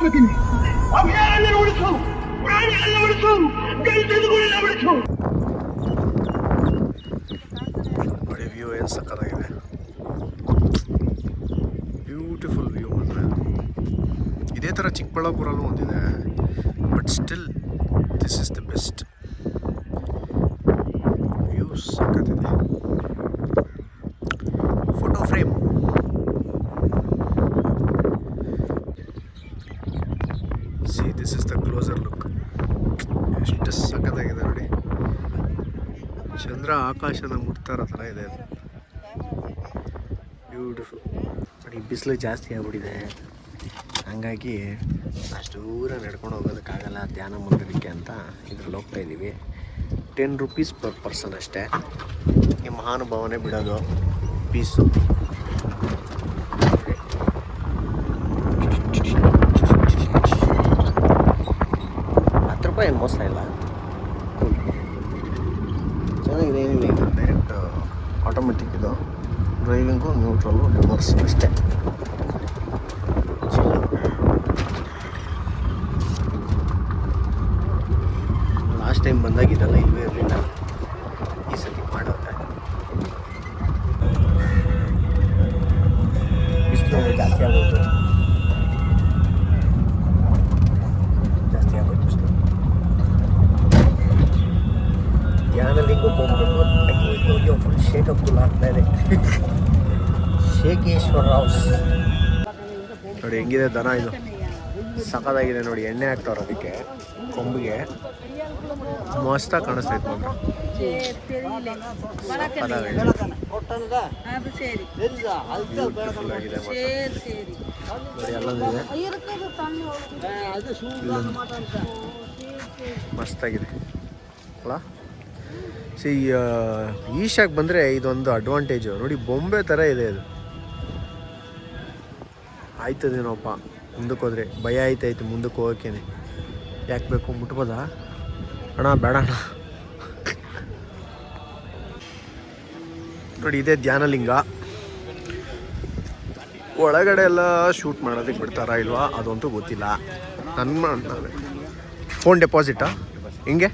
ಕೇಳ್ಕೊತೀನಿ, ಅಭಯಾರಣ್ಯ ಉಳಿಸು, ಪ್ರಾಣಿಗಳನ್ನ ಉಳಿಸು, ಜಂತುಗಳನ್ನ ಉಳಿಸು. ನೋಡಿ ವ್ಯೂ ಏನು ಸಕ್ಕತ್ತಾಗಿದೆ, ಬ್ಯೂಟಿಫುಲ್ ವ್ಯೂ. ಅಂದರೆ ಇದೇ ಥರ ಚಿಕ್ಕಬಳ್ಳಾಪುರಲ್ಲೂ ಒಂದಿದೆ, but still this is the best view. ಸಕ್ಕತ್ತಿದೆ. Photo frame see, this is the closer look. ಎಷ್ಟು ಸಕ್ಕತ್ತಾಗಿದೆ ನೋಡಿ, ಚಂದ್ರ ಆಕಾಶನ ಮುಟ್ತಾ ಇರೋ ಥರ ಇದೆ ಅದು, ಬ್ಯೂಟಿಫುಲ್. ನೋಡಿ ಬಿಸಿಲು ಜಾಸ್ತಿ ಆಗ್ಬಿಟ್ಟಿದೆ, ಹಂಗಾಗಿ ಅಷ್ಟು ದೂರ ನಡ್ಕೊಂಡು ಹೋಗೋದಕ್ಕಾಗಲ್ಲ ಧ್ಯಾನ ಮಂದಿರಕ್ಕೆ ಅಂತ ಇದ್ರಲ್ಲಿ ಹೋಗ್ತಾ ಇದ್ದೀವಿ. 10 ರೂಪೀಸ್ ಪರ್ ಪರ್ಸನ್ ಅಷ್ಟೇ. ಈ ಮಹಾನುಭಾವನೆ ಬಿಡೋದು ಪೀಸು. 10 ರೂಪಾಯಿ ಏನು ಮೋಸ ಇಲ್ಲ, ಚೆನ್ನಾಗಿದೆ. ಏನಿಲ್ಲ, ಇದು ಡೈರೆಕ್ಟ್ ಆಟೋಮೆಟಿಕ್. ಇದು ಡ್ರೈವಿಂಗು, ನ್ಯೂಟ್ರಲ್ಲು, ರಿವರ್ಸ್ ಅಷ್ಟೇ. ಲಾಸ್ಟ್ ಟೈಮ್ ಬಂದಾಗಿದ್ದಲ್ಲ ಇಲ್ಲವೇ ಇರಲಿಲ್ಲ, ಈ ಸತಿ ಮಾಡೋದೆ. ಬಿಸಿಲು ಜಾಸ್ತಿ ಆಗೋಯ್ತು, ಬಿಸಿಲು. ಧ್ಯಾನಲಿಂಗಕ್ಕೆ ಹೋಗ್ಬೇಕು. ಅಯ್ಯೋ ಫುಲ್ ಶೇಕಪ್ ಆಗ್ತಾ ಇದೆ. ಶೇಕೇಶ್ವರ ಹೌಸ್ ನೋಡಿ ಹೆಂಗಿದೆ ದನ, ಇದು ಸಖತ್ತಾಗಿದೆ ನೋಡಿ. ಎಣ್ಣೆ ಹಾಕ್ತವ್ರು ಅದಕ್ಕೆ ಕೊಂಬಿಗೆ, ಮಸ್ತಾಗಿ ಕಾಣಿಸ್ತೈತೆ ಮಾತ್ರ. ಬ್ಯೂಟಿಫುಲ್ ಆಗಿದೆ ನೋಡಿ, ಎಲ್ಲದಿದೆ ಮಸ್ತಾಗಿದೆ ಅಲ್ಲ. ಸಿ ಈಶಾಗೆ ಬಂದರೆ ಇದೊಂದು ಅಡ್ವಾಂಟೇಜು ನೋಡಿ, ಬೊಂಬೆ ಥರ ಇದೆ ಇದು. ಆಯ್ತದೇನೋಪ್ಪ ಮುಂದಕ್ಕೆ ಹೋದರೆ, ಭಯ ಆಯ್ತಾಯ್ತು ಮುಂದಕ್ಕೆ ಹೋಗೋಕ್ಕೇನೆ. ಯಾಕೆ ಬೇಕು, ಮುಟ್ಬೋದಾ ಅಣ್ಣ? ಬೇಡ ಅಣ್ಣ. ನೋಡಿ ಇದೇ ಧ್ಯಾನಲಿಂಗ. ಒಳಗಡೆ ಎಲ್ಲ ಶೂಟ್ ಮಾಡೋದಕ್ಕೆ ಬಿಡ್ತಾರಾ ಇಲ್ವಾ ಅದಂತೂ ಗೊತ್ತಿಲ್ಲ. ನನ್ನ ಫೋನ್ ಡೆಪಾಸಿಟಾ ಹಿಂಗೆ?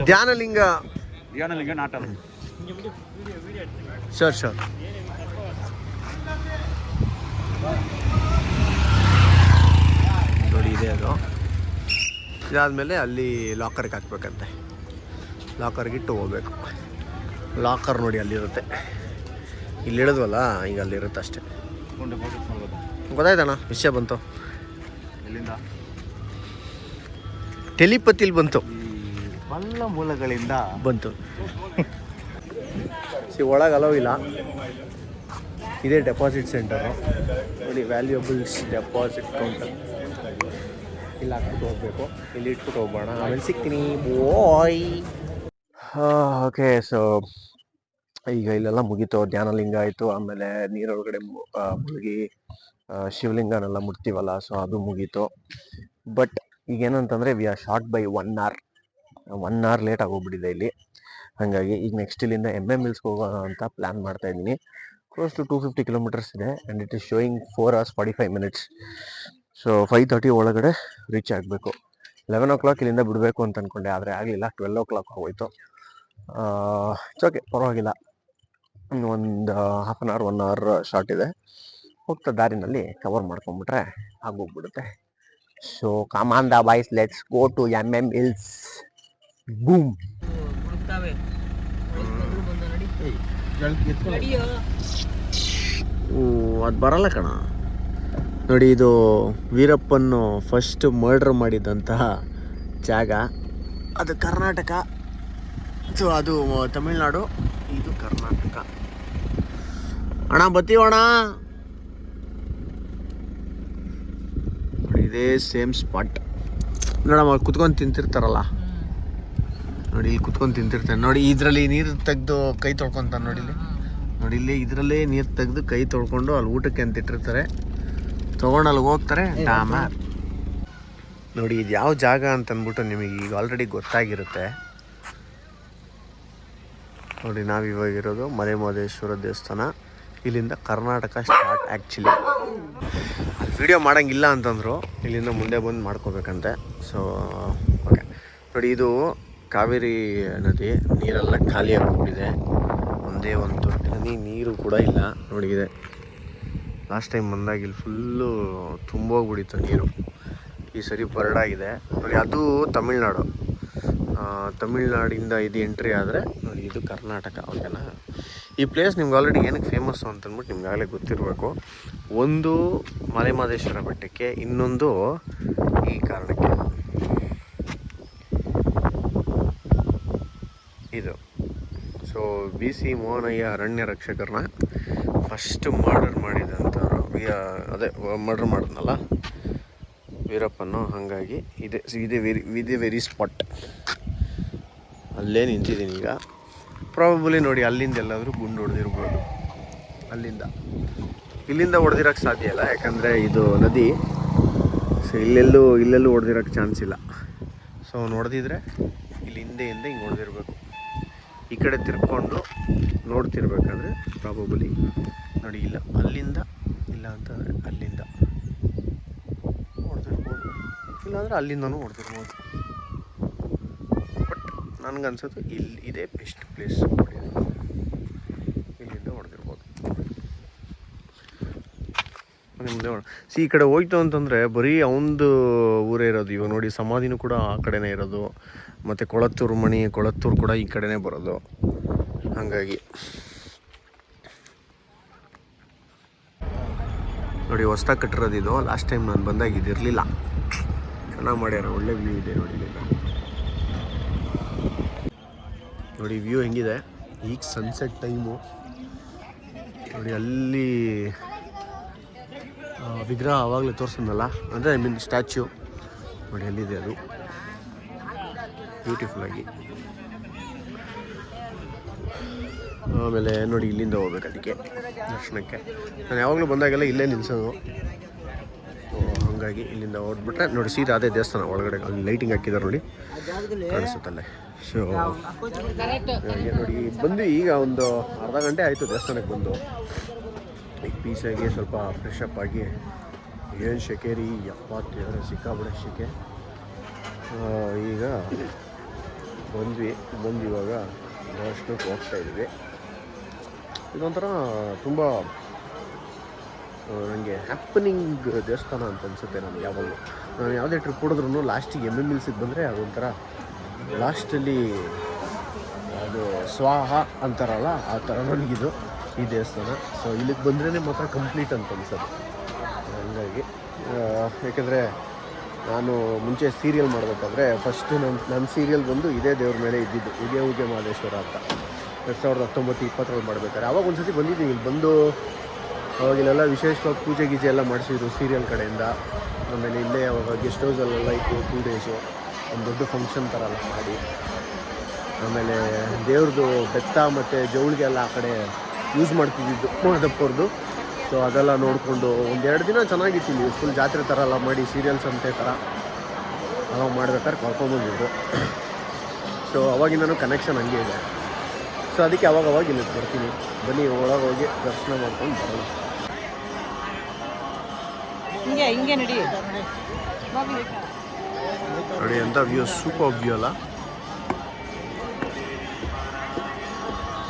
ಧ್ಯಾನಲಿಂಗ ನಾಟಕ ಶೋರ್ ನೋಡಿ ಇದೆ ಅದು. ಇದಾದಮೇಲೆ ಅಲ್ಲಿ ಲಾಕರ್ಗೆ ಹಾಕ್ಬೇಕಂತೆ, ಲಾಕರ್ಗಿಟ್ಟು ಹೋಗ್ಬೇಕು. ಲಾಕರ್ ನೋಡಿ ಅಲ್ಲಿರುತ್ತೆ, ಇಲ್ಲಿ ಇಳಿದ್ವಲ್ಲ ಈಗ ಅಲ್ಲಿರುತ್ತೆ ಅಷ್ಟೇ. ಗೊತ್ತಾಯ್ತಣ್ಣ, ವಿಷಯ ಬಂತು. ಎಲ್ಲಿಂದ? ಟೆಲಿಪತಿಲಿ ಬಂತು, ಬಲ್ಲ ಮೂಲಗಳಿಂದ ಬಂತು. ಒಳಗೆ ಅಲೋ ಇಲ್ಲ. ಇದೇ ಡೆಪಾಸಿಟ್ ಸೆಂಟರು ನೋಡಿ, ವ್ಯಾಲ್ಯೂಯಬಲ್ಸ್ ಡೆಪಾಸಿಟ್ ಕೌಂಟರ್. ಇಲ್ಲಿ ಹಾಕ್ಬಿಟ್ಟು ಹೋಗ್ಬೇಕು, ಇಲ್ಲಿ ಇಟ್ಬಿಟ್ಟು ಹೋಗ್ಬೋಣ, ಆಮೇಲೆ ಸಿಗ್ತೀನಿ ಬಾಯ್. ಓಕೆ, ಸೊ ಈಗ ಇಲ್ಲೆಲ್ಲ ಮುಗೀತು. ಧ್ಯಾನಲಿಂಗ ಆಯಿತು, ಆಮೇಲೆ ನೀರೊಳಗಡೆ ಮುಳುಗಿ ಶಿವಲಿಂಗನೆಲ್ಲ ಮುಟ್ತೀವಲ್ಲ, ಸೊ ಅದು ಮುಗೀತು. ಬಟ್ ಈಗೇನಂತಂದರೆ we are short by 1 hour late ಆಗೋಗ್ಬಿಟ್ಟಿದೆ ಇಲ್ಲಿ. ಹಾಗಾಗಿ ಈಗ ನೆಕ್ಸ್ಟ್ ಇಲ್ಲಿಂದ MM Hills ಹೋಗೋಣ ಅಂತ ಪ್ಲ್ಯಾನ್ ಮಾಡ್ತಾ ಇದ್ದೀನಿ. ಕ್ಲೋಸ್ ಟು 250 kilometers ಇದೆ, and it is showing 4 hours 45 minutes. So 5:30 ಒಳಗಡೆ ರೀಚ್ ಆಗಬೇಕು. 11 o'clock ಇಲ್ಲಿಂದ ಬಿಡಬೇಕು ಅಂತ ಅಂದ್ಕೊಂಡೆ, ಆದರೆ ಆಗಲಿಲ್ಲ. 12 o'clock ಆಗೋಯ್ತು. ಇಟ್ಸ್ ಓಕೆ, ಪರವಾಗಿಲ್ಲ. ಒಂದು half an hour 1 hour short ಇದೆ. ಹೋಗ್ತಾ ದಾರಿನಲ್ಲಿ ಕವರ್ ಮಾಡ್ಕೊಂಡ್ಬಿಟ್ರೆ ಆಗೋಗ್ಬಿಡುತ್ತೆ. So come on the boys, let's go to MM Hills. Boom. ಅದು ಬರಲ್ಲ ಕಣ. ನೋಡಿ ಇದು ವೀರಪ್ಪನ್ನು ಫಸ್ಟ್ ಮರ್ಡರ್ ಮಾಡಿದಂತಹ ಜಾಗ. ಅದು ಕರ್ನಾಟಕ, ಸೊ ಅದು ತಮಿಳ್ನಾಡು, ಇದು ಕರ್ನಾಟಕ. ಅಣ್ಣ ಬತ್ತೀವಣ್ಣ. ಇದೇ ಸೇಮ್ ಸ್ಪಾಟ್ ನೋಡಮ್ಮ, ಕುತ್ಕೊಂಡು ತಿಂತಿರ್ತಾರಲ್ಲ ನೋಡಿ, ಇಲ್ಲಿ ಕುತ್ಕೊಂಡು ತಿಂತಿರ್ತಾರೆ ನೋಡಿ. ಇದರಲ್ಲಿ ನೀರು ತೆಗೆದು ಕೈ ತೊಳ್ಕೊತಾನೆ ನೋಡಿ, ನೋಡಿ ಇಲ್ಲಿ ಇದರಲ್ಲೇ ನೀರು ತೆಗೆದು ಕೈ ತೊಳ್ಕೊಂಡು ಅಲ್ಲಿ ಊಟಕ್ಕೆ ಅಂತ ಇಟ್ಟಿರ್ತಾರೆ. ತೊಗೊಂಡು ಅಲ್ಲಿಗೆ ಹೋಗ್ತಾರೆ ಡಾಮ. ನೋಡಿ ಇದು ಯಾವ ಜಾಗ ಅಂತಂದ್ಬಿಟ್ಟು ನಿಮಗೆ ಈಗ ಆಲ್ರೆಡಿ ಗೊತ್ತಾಗಿರುತ್ತೆ ನೋಡಿ. ನಾವಿವಾಗಿರೋದು ಮಲೆ ಮಹದೇಶ್ವರ ದೇವಸ್ಥಾನ. ಇಲ್ಲಿಂದ ಕರ್ನಾಟಕ ಸ್ಟಾರ್ಟ್ ಆ್ಯಕ್ಚುಲಿ. ವಿಡಿಯೋ ಮಾಡೋಂಗಿಲ್ಲ ಅಂತಂದರು, ಇಲ್ಲಿಂದ ಮುಂದೆ ಬಂದು ಮಾಡ್ಕೋಬೇಕಂತೆ. ಸೊ ಓಕೆ ನೋಡಿ, ಇದು ಕಾವೇರಿ ನದಿ ನೀರೆಲ್ಲ ಖಾಲಿಯಾಗಿ ಹೋಗ್ಬಿಟ್ಟಿದೆ. ಒಂದೇ ಒಂದು ತೊಟ್ಟಿ ನೀರು ಕೂಡ ಇಲ್ಲ ನೋಡಿ. ಇದೆ ಲಾಸ್ಟ್ ಟೈಮ್ ಬಂದಾಗ ಇಲ್ಲಿ ಫುಲ್ಲು ತುಂಬೋಗ್ಬಿಟ್ಟಿತ್ತು ನೀರು. ಈ ಸರಿ ಬರಡಾಗಿದೆ ನೋಡಿ. ಅದು ತಮಿಳ್ನಾಡು, ತಮಿಳ್ನಾಡಿಂದ ಇದು ಎಂಟ್ರಿ ಆದರೆ ನೋಡಿ, ಇದು ಕರ್ನಾಟಕ. ಓಕೆನಾ? ಈ ಪ್ಲೇಸ್ ನಿಮ್ಗೆ ಆಲ್ರೆಡಿ ಏನಕ್ಕೆ ಫೇಮಸ್ಸು ಅಂತಂದ್ಬಿಟ್ಟು ನಿಮ್ಗೆ ಆಗಲೇ ಗೊತ್ತಿರಬೇಕು. ಒಂದು ಮಲೆಮಹದೇಶ್ವರ ಬೆಟ್ಟಕ್ಕೆ, ಇನ್ನೊಂದು ಈ ಕಾರಣಕ್ಕೆ. ಇದು ಸೊ BC ಮೋಹನಯ್ಯ ಅರಣ್ಯ ರಕ್ಷಕರನ್ನ ಫಸ್ಟ್ ಮರ್ಡರ್ ಮಾಡಿದಂಥವ್ರು. ಅದೇ ಮರ್ಡರ್ ಮಾಡಿದ್ನಲ್ಲ ವೀರಪ್ಪನು. ಹಾಗಾಗಿ ಇದೇ ವೆರಿ ಸ್ಪಾಟ್. ಅಲ್ಲೇ ನಿಂತಿದ್ದೀನಿ ಈಗ. ಪ್ರಾಬಬಲಿ ನೋಡಿ, ಅಲ್ಲಿಂದ ಎಲ್ಲಾದರೂ ಗುಂಡು ಹೊಡೆದಿರ್ಬೋದು. ಇಲ್ಲಿಂದ ಹೊಡೆದಿರೋಕ್ಕೆ ಸಾಧ್ಯ ಇಲ್ಲ, ಯಾಕಂದರೆ ಇದು ನದಿ. ಸೊ ಇಲ್ಲೆಲ್ಲೂ ಹೊಡೆದಿರೋಕ್ಕೆ ಚಾನ್ಸ್ ಇಲ್ಲ. ಸೊ ಅವ್ನು ಹೊಡೆದಿದ್ರೆ ಇಲ್ಲಿ ಹಿಂದೆ ಹಿಂಗೆ ಹೊಡೆದಿರ್ಬೇಕು. ಈ ಕಡೆ ತಿರ್ಕೊಂಡು ನೋಡ್ತಿರ್ಬೇಕಾದ್ರೆ ಪ್ರಾಬಬಲಿ ನೋಡಿ, ಅಲ್ಲಿಂದ ಇಲ್ಲ ಅಂತಂದರೆ ಅಲ್ಲಿಂದ ಹೊಡೆದಿರ್ಬೋದು, ಇಲ್ಲಾಂದರೆ ಅಲ್ಲಿಂದನೂ ಹೊಡೆದಿರ್ಬೋದು. ಬಟ್ ನನಗನ್ಸೋದು ಇದೇ ಬೆಸ್ಟ್ ಪ್ಲೇಸ್. ಇಲ್ಲಿಂದ ಹೊಡೆದಿರ್ಬೋದು. ಮುಂದೆ ಈ ಕಡೆ ಹೋಯ್ತು ಅಂತಂದರೆ ಬರೀ ಅವನದು ಊರೇ ಇರೋದು. ಇವಾಗ ನೋಡಿ, ಸಮಾಧಿನೂ ಕೂಡ ಆ ಕಡೆನೇ ಇರೋದು. ಮತ್ತು ಕೊಳತ್ತೂರು ಕೂಡ ಈ ಕಡೆನೇ ಬರೋದು. ಹಾಗಾಗಿ ನೋಡಿ, ಹೊಸ್ದಾಗಿ ಕಟ್ಟಿರೋದು ಇದು. ಲಾಸ್ಟ್ ಟೈಮ್ ನಾನು ಬಂದಾಗ ಇದಿರಲಿಲ್ಲ. ಚೆನ್ನಾಗಿ ಮಾಡ್ಯಾರ, ಒಳ್ಳೆ ವ್ಯೂ ಇದೆ ನೋಡಿ. ನೋಡಿ ವ್ಯೂ ಹೆಂಗಿದೆ. ಈಗ ಸನ್ಸೆಟ್ ಟೈಮು ನೋಡಿ. ಅಲ್ಲಿ ವಿಗ್ರಹ ಆವಾಗಲೇ ತೋರಿಸಿದ್ನಲ್ಲ, ಅಂದರೆ ಐ ಮೀನ್ ಸ್ಟ್ಯಾಚ್ಯೂ ನೋಡಿ, ಅಲ್ಲಿದೆ ಅದು ಬ್ಯೂಟಿಫುಲ್ಲಾಗಿ. ಆಮೇಲೆ ನೋಡಿ, ಇಲ್ಲಿಂದ ಹೋಗ್ಬೇಕು ಅದಕ್ಕೆ ದರ್ಶನಕ್ಕೆ. ನಾನು ಯಾವಾಗಲೂ ಬಂದಾಗೆಲ್ಲ ಇಲ್ಲೇ ನಿಲ್ಲಿಸೋದು. ಹಾಗಾಗಿ ಇಲ್ಲಿಂದ ಹೊರಡ್ಬಿಟ್ರೆ ನೋಡಿ, ಸೀದಾ ಅದೇ ದೇವಸ್ಥಾನ ಒಳಗಡೆ. ಅಲ್ಲಿ ಲೈಟಿಂಗ್ ಹಾಕಿದ್ದಾರೆ ನೋಡಿ, ಕಾಣಿಸುತ್ತಲ್ಲೇ. ಸೊ ನೋಡಿ, ಬಂದು ಈಗ ಒಂದು ಅರ್ಧ ಗಂಟೆ ಆಯಿತು ದೇವಸ್ಥಾನಕ್ಕೆ ಬಂದು. ಈಗ ಪೀಸಾಗಿ ಸ್ವಲ್ಪ ಫ್ರೆಶ್ ಅಪ್ ಆಗಿ, ಏನು ಶೆಕೆ ರೀ, 70 ಸಿಕ್ಕಾಬಿಡ ಶೆಕೆ. ಈಗ ಬಂದು ಇವಾಗ ದರ್ಶನಕ್ಕೆ ಹೋಗ್ತಾಯಿದ್ವಿ. ಇದೊಂಥರ ತುಂಬ ನನಗೆ ಹ್ಯಾಪನಿಂಗ್ ದೇವಸ್ಥಾನ ಅಂತ ಅನಿಸುತ್ತೆ ನನಗೆ. ಯಾವಾಗಲೂ ನಾನು ಯಾವುದೇ ಟ್ರಿಪ್ ಹೊಡೆದ್ರೂ ಲಾಸ್ಟಿಗೆ MMLCಗೆ ಬಂದರೆ ಅದೊಂಥರ ಲಾಸ್ಟಲ್ಲಿ ಅದು ಸ್ವಾಹ ಅಂತಾರಲ್ಲ, ಆ ಥರ ನನಗಿದು ಈ ದೇವಸ್ಥಾನ. ಸೊ ಇಲ್ಲಿಗೆ ಬಂದ್ರೇ ಮಾತ್ರ ಕಂಪ್ಲೀಟ್ ಅಂತ ಅನ್ಸೋದು. ಹಾಗಾಗಿ ಯಾಕೆಂದರೆ ನಾನು ಮುಂಚೆ ಸೀರಿಯಲ್ ಮಾಡಬೇಕಾದ್ರೆ ಫಸ್ಟ್ ನನ್ನ ಸೀರಿಯಲ್ ಬಂದು ಇದೇ ದೇವ್ರ ಮೇಲೆ ಇದ್ದಿದ್ದು, ಇದೇ ಉಗೆ ಮಹದೇಶ್ವರ ಅಂತ. 2019-20 ಮಾಡಬೇಕಾದ್ರೆ ಆವಾಗ ಒಂದು ಸತಿ ಬಂದಿದ್ದೀನಿ. ಇಲ್ಲಿ ಬಂದು ಅವಾಗೆಲ್ಲ ವಿಶೇಷವಾಗಿ ಪೂಜೆ ಗೀಜೆ ಎಲ್ಲ ಮಾಡಿಸಿದ್ರು ಸೀರಿಯಲ್ ಕಡೆಯಿಂದ. ಆಮೇಲೆ ಇಲ್ಲೇ ಅವಾಗ ಗೆಸ್ಟ್ ಹೌಸಲ್ಲೆಲ್ಲ ಇತ್ತು 2 ಡೇಸು, ಒಂದು ದೊಡ್ಡ ಫಂಕ್ಷನ್ ಥರ ಎಲ್ಲ ಮಾಡಿ. ಆಮೇಲೆ ದೇವ್ರದ್ದು ಬೆತ್ತ ಮತ್ತು ಜವಳಿಗೆ ಎಲ್ಲ ಆ ಕಡೆ ಯೂಸ್ ಮಾಡ್ತಿದ್ದಿದ್ದು ಮಾದಪ್ಪವ್ರದ್ದು. ಸೊ ಅದೆಲ್ಲ ನೋಡಿಕೊಂಡು 1-2 ದಿನ ಚೆನ್ನಾಗಿತ್ತು. ಇಲ್ಲಿ ಫುಲ್ ಜಾತ್ರೆ ಥರ ಎಲ್ಲ ಮಾಡಿ, ಸೀರಿಯಲ್ಸ್ ಅಂತೆ ಥರ ಅವಾಗ ಮಾಡ್ಬೇಕಾದ್ರೆ ಕರ್ಕೊಂಬಂದಿದ್ರು. ಸೊ ಅವಾಗಿಂದನೂ ಕನೆಕ್ಷನ್ ಹಂಗೆ ಇದೆ. ಸೊ ಅದಕ್ಕೆ ಅವಾಗ ಇಲ್ಲಿಗೆ ಬರ್ತೀನಿ. ಬನ್ನಿ ಒಳಗೆ ಹೋಗಿ ದರ್ಶನ ಮಾಡ್ಕೊಂಡು ಬರೋಣ. ಹಿಂಗೆ ನಡಿ ನೋಡಿ ಎಂಥ ವ್ಯೂ, ಸೂಪರ್ ವ್ಯೂ ಅಲ್ಲ.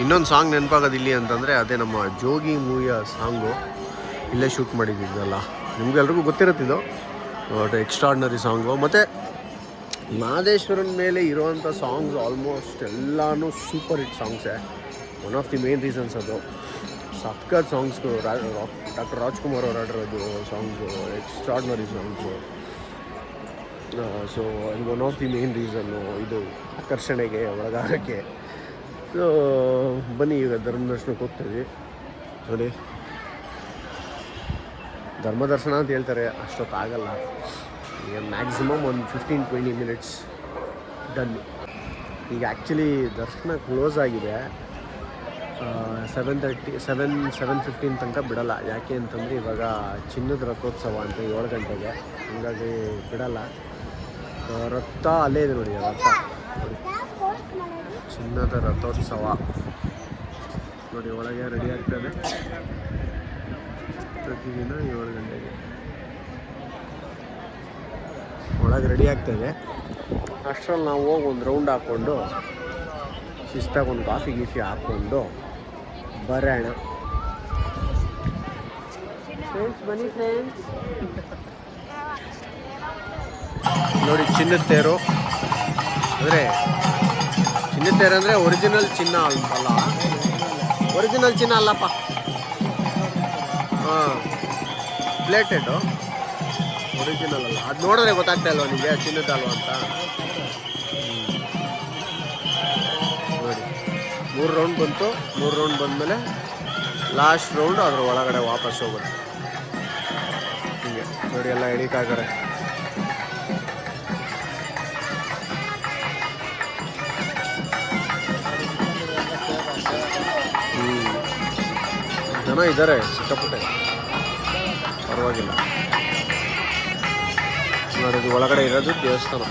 ಇನ್ನೊಂದು ಸಾಂಗ್ ನೆನಪಾಗೋದು ಇಲ್ಲಿ ಅಂತಂದರೆ ಅದೇ ನಮ್ಮ ಜೋಗಿ ಮೂವಿಯ ಸಾಂಗು. ಇಲ್ಲೇ ಶೂಟ್ ಮಾಡಿದ್ದಿದ್ದಲ್ಲ, ನಿಮಗೆಲ್ರಿಗೂ ಗೊತ್ತಿರುತ್ತಿದ್ದು. Extraordinary song. ಮತ್ತು ಮಹದೇಶ್ವರನ ಮೇಲೆ ಇರೋವಂಥ ಸಾಂಗ್ಸ್ ಆಲ್ಮೋಸ್ಟ್ ಎಲ್ಲನೂ ಸೂಪರ್ ಹಿಟ್ ಸಾಂಗ್ಸೇ. One of the main reasons ಅದು. ಸಕ್ಕತ್ ಸಾಂಗ್ಸ್ಗಳು. ಡಾಕ್ಟರ್ ರಾಜ್ಕುಮಾರ್ ಅವರು ಆಡಿರೋದು songs, extraordinary songs. So one of the main reason ಇದು ಆಕರ್ಷಣೆಗೆ ಒಳಗಾಗೋಕ್ಕೆ. ಸೊ ಬನ್ನಿ ಈಗ ಧರ್ಮದರ್ಶನಕ್ಕೆ ಹೋಗ್ತಾಯಿದ್ವಿ ನೋಡಿ. ಧರ್ಮದರ್ಶನ ಅಂತ ಹೇಳ್ತಾರೆ, ಅಷ್ಟೊತ್ತಾಗಲ್ಲ. ಈಗ ಮ್ಯಾಕ್ಸಿಮಮ್ ಒಂದು 15-20 ಮಿನಿಟ್ಸ್ ಡನ್. ಈಗ ಆ್ಯಕ್ಚುಲಿ ದರ್ಶನ ಕ್ಲೋಸ್ ಆಗಿದೆ. 7:15 ತನಕ ಬಿಡೋಲ್ಲ. ಯಾಕೆ ಅಂತಂದರೆ ಇವಾಗ ಚಿನ್ನದ ರಥೋತ್ಸವ ಅಂತ 7 ಗಂಟೆಗೆ, ಹಾಗಾಗಿ ಬಿಡೋಲ್ಲ. ರಥ ಅಲ್ಲೇ ಇದೆ ನೋಡಿ, ರಥ ನೋಡಿ, ಚಿನ್ನದ ರಥೋತ್ಸವ ನೋಡಿ. ಒಳಗೆ ರೆಡಿ ಆಗ್ತದೆ. ಪ್ರತಿದಿನ 7 ಗಂಟೆಗೆ ಒಳಗೆ ರೆಡಿ ಆಗ್ತಾಯಿದೆ. ಅಷ್ಟರಲ್ಲಿ ನಾವು ಹೋಗಿ ಒಂದು ರೌಂಡ್ ಹಾಕ್ಕೊಂಡು ಶಿಸ್ತಾಗಿ ಒಂದು ಕಾಫಿ ಗೀಫಿ ಹಾಕ್ಕೊಂಡು ಬರೋಣ. ಫ್ರೆಂಡ್ಸ್ ಬನ್ನಿ ಫ್ರೆಂಡ್ಸ್. ನೋಡಿ ಚಿನ್ನದ ತೇರು ಅಂದರೆ ಚಿನ್ನದ ತೇರು ಅಂದರೆ ಒರಿಜಿನಲ್ ಚಿನ್ನ ಅಲ್ಲ, ಒರಿಜಿನಲ್ ಚಿನ್ನ ಅಲ್ಲಪ್ಪ, ಹಾಂ ಪ್ಲೇಟೆಡು, ಒರಿಜಿನಲ್ ಅಲ್ಲ. ಅದು ನೋಡಿದ್ರೆ ಗೊತ್ತಾಗ್ತಾ ಇಲ್ವಾ ನಿಮಗೆ ಚಿನ್ನದ ಅಲ್ವಾ ಅಂತ? ನೋಡಿ 3 ರೌಂಡ್ ಬಂತು. 3 ರೌಂಡ್ ಬಂದಮೇಲೆ ಲಾಸ್ಟ್ ರೌಂಡ್ ಅದ್ರ ಒಳಗಡೆ ವಾಪಸ್ ಹೋಗುತ್ತೆ. ಹೀಗೆ ನೋಡಿ ಎಲ್ಲ ಎಳಿತಾ ಇದ್ದಾರೆ. ಜನ ಇದ್ದಾರೆ ಸಿಕ್ಕಾಪಟ್ಟೆ, ಪರವಾಗಿಲ್ಲ. ನೋಡಿ ಇದು ಒಳಗಡೆ ಇರೋದು ದೇವಸ್ಥಾನ.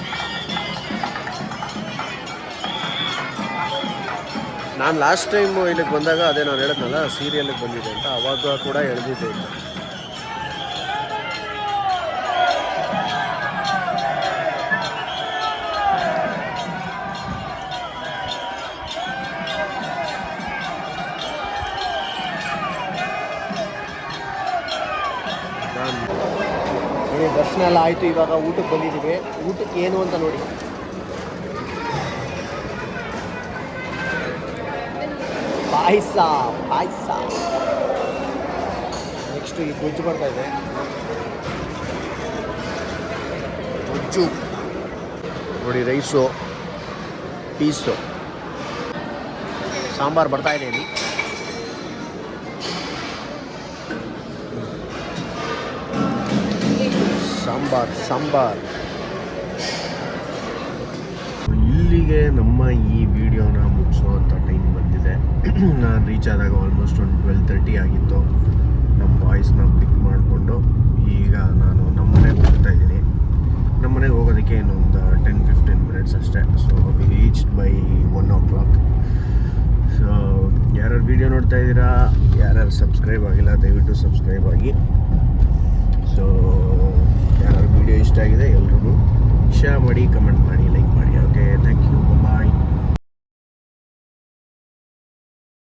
ನಾನು ಲಾಸ್ಟ್ ಟೈಮ್ ಇಲ್ಲಿಗೆ ಬಂದಾಗ ಅದೇ ನಾನು ಹೇಳಿದ್ನಲ್ಲ ಸೀರಿಯಲ್ಗೆ ಬಂದಿದೆ ಅಂತ, ಅವಾಗ ಕೂಡ ಎಳೆದಿದ್ದೆ ಇಲ್ಲ. ನೋಡಿ ದರ್ಶನ ಎಲ್ಲ ಆಯಿತು. ಇವಾಗ ಊಟಕ್ಕೆ ಬಂದಿದ್ದೀವಿ. ಊಟಕ್ಕೆ ಏನು ಅಂತ ನೋಡಿ. ಪಾಯಸ ಪಾಯಸ. ನೆಕ್ಸ್ಟು ಈ ಗೊಜ್ಜು ಬರ್ತಾ ಇದೆ. ಗೊಜ್ಜು ನೋಡಿ, ರೈಸು, ಪೀಸು, ಸಾಂಬಾರು ಬರ್ತಾ ಇದೆ ಇಲ್ಲಿ. ಸಾಂಬಾರ್. ಇಲ್ಲಿಗೆ ನಮ್ಮ ಈ ವಿಡಿಯೋನ ಮುಗಿಸೋವಂಥ ಟೈಮ್ ಬಂದಿದೆ. ನಾನು ರೀಚ್ ಆದಾಗ ಆಲ್ಮೋಸ್ಟ್ ಒಂದು 12:30 ಆಗಿತ್ತು. ನಮ್ಮ ಬಾಯ್ಸ್ನ ಪಿಕ್ ಮಾಡಿಕೊಂಡು ಈಗ ನಾನು ನಮ್ಮ ಮನೆಗೆ ಹೋಗ್ತಾ ಇದ್ದೀನಿ. ನಮ್ಮ ಮನೆಗೆ ಹೋಗೋದಕ್ಕೆ ಇನ್ನೊಂದು 10-15 ಮಿನಿಟ್ಸ್ ಅಷ್ಟೇ. So we reached by 1 o'clock. So ಯಾರ್ಯಾರು ವಿಡಿಯೋ ನೋಡ್ತಾ ಇದ್ದೀರಾ, ಯಾರ್ಯಾರು ಸಬ್ಸ್ಕ್ರೈಬ್ ಆಗಿಲ್ಲ ದಯವಿಟ್ಟು ಸಬ್ಸ್ಕ್ರೈಬ್ ಆಗಿ. ಸೊ ಯಾರು ವಿಡಿಯೋ ಇಷ್ಟ ಆಗಿದೆ ಎಲ್ರಿಗೂ ಶೇರ್ ಮಾಡಿ, ಕಮೆಂಟ್ ಮಾಡಿ, ಲೈಕ್ ಮಾಡಿ. Okay, thank you.